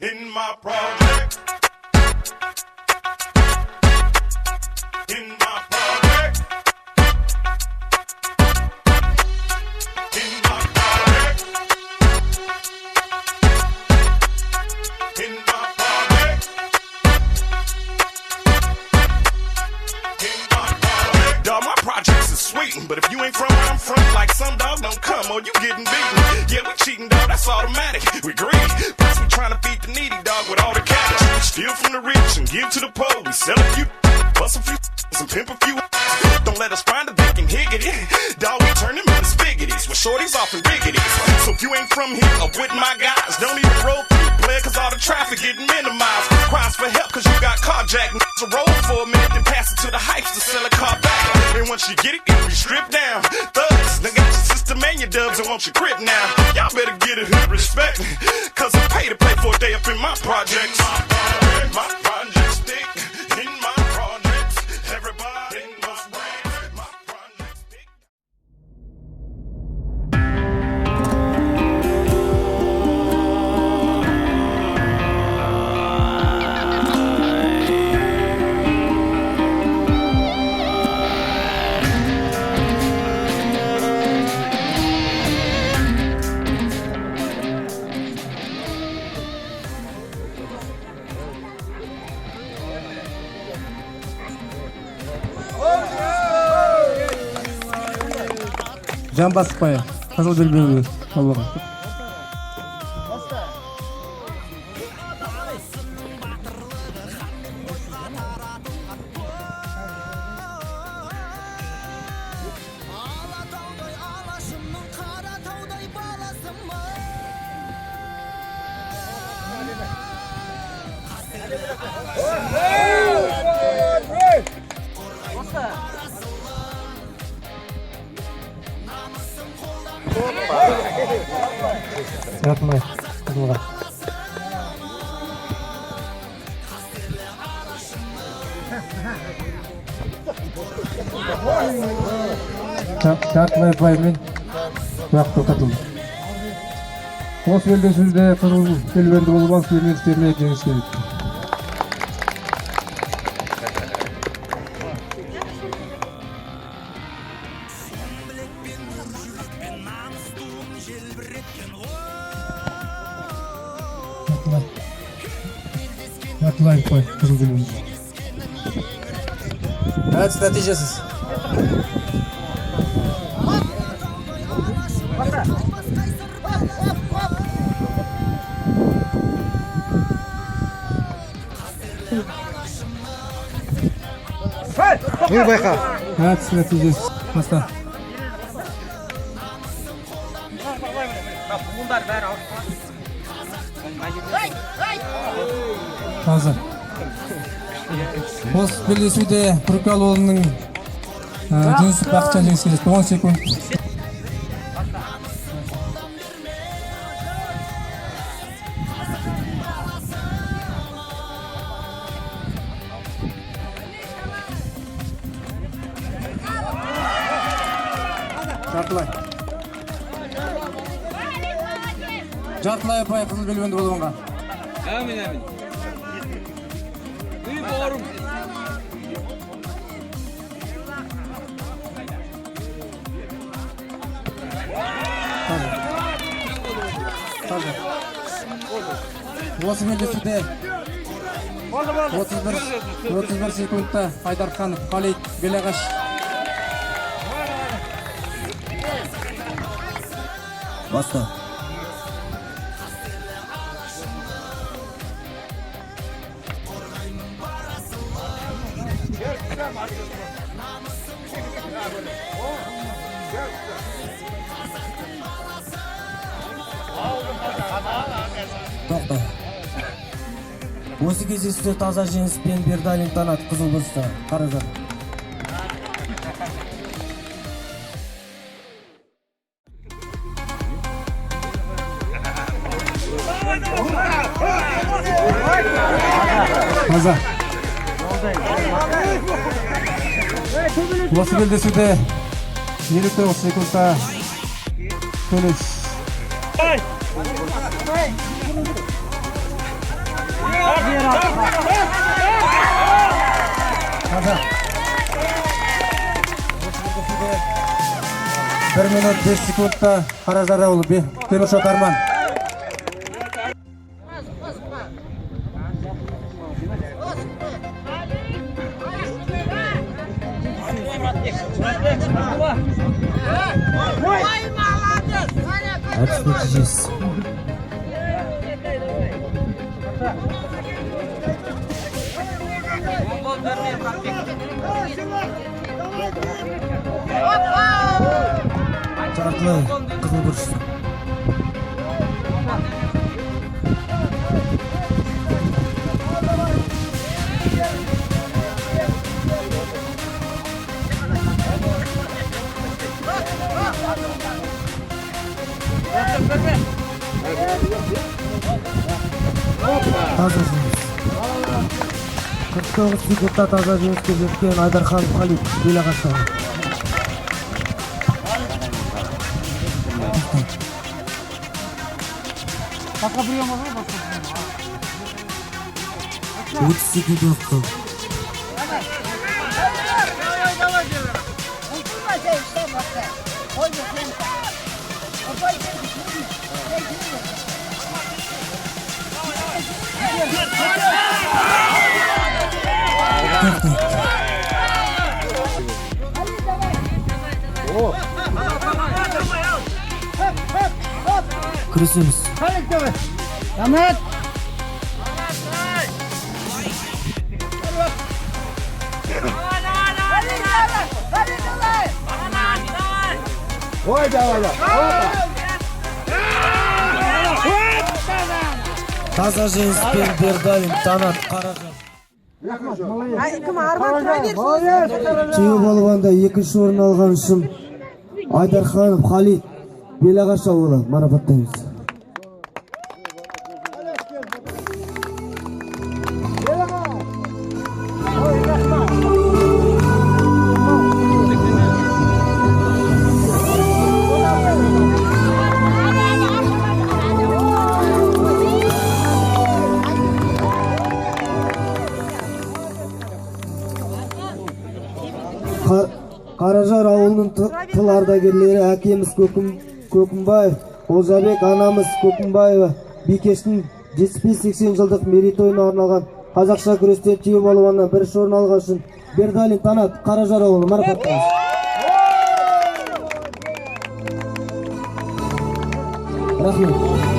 In my project. In my project. In my project. In my project. In my project. Dog, my projects is sweet, but if you ain't from where I'm from, like some dog don't come or you getting beaten. Yeah, we cheating, dog, that's automatic. We greedy. Plus we trying to feed the needy, dog, with all the cash. We steal from the rich and give to the poor. We sell a few, bust a few, and pimp a few. Don't let us find a vacant higgity. Dog, we turn them into spaghettis with shorties off and riggities. So if you ain't from here or with my guys, don't even roll through, player, cause all the traffic getting minimized. Cries for help cause you got carjacked. So roll for a minute, then pass it to the hypes to sell a car back. And once you get it, it'll be stripped down. Thugs, they got your system and your dubs and want your grip now. Y'all better get it with respect, cause I pay to play for a day up in my projects. My projects stick in my projects. Everybody must win. My projects stick. Жан баспай, қызыл белбеуі алуға. Жатмай, қызылға. Жатмай паймен уақыт тоқтатылды. Осы белдесуде қызыл белбеуді болған студенттеріне жеңіс келді. Жатылайын қой, қызыл белбеуді. Әдіс нәтижесіз. Бұл байқа. Әдіс нәтижесіз. Баста. Hazır. Осы белдесуде Күркелі ауылының Жеңіс бақытжан жеңіс келеді. 10 секунд. Жартылай. Жартылай апай қызыл белбеуді болғанға. Әмин, әмин. Үй борым. Осы белдесуде 31 секундта Айдарханов, Қалей, Белағаш. Баста. Тоқта. Осы кездесуде таза жеңіспен Бердалин танат қызыл бұлысты Қаражар. Таза. Осы белдесуде 59 секундта Төлес. 1 минут 5 секундта Қаражар ауылы Теміршот Арман. Әдіс нәтижесі. Жартылай қызыл бұрышты. Таза жеңіс. 49 секундта таза жеңіске жеткен Айдархан Халид Белағаштан. Басқа прием бар ма? 30 секунд уақыт қалды. Күресеміз. Рахмет. Ой, давай. Таза жеңіспен Бердалин, Танат, Қаражар. Түйе балуанда екінші орын алған үшін Айдарханов Халид Белағаш ауылы марапаттаймыз. Қаражар ауылының тыл ардагерлері әкеміз Кокумбаев Олжабек, анамыз Кокумбаева Бикежан 75-80 жылдық мерейтойына арналған Қазақша күрестен түйе балуаннан бірінші орын алған үшін Бердалин Танат Қаражар ауылы марапаттаймыз. Рахмет.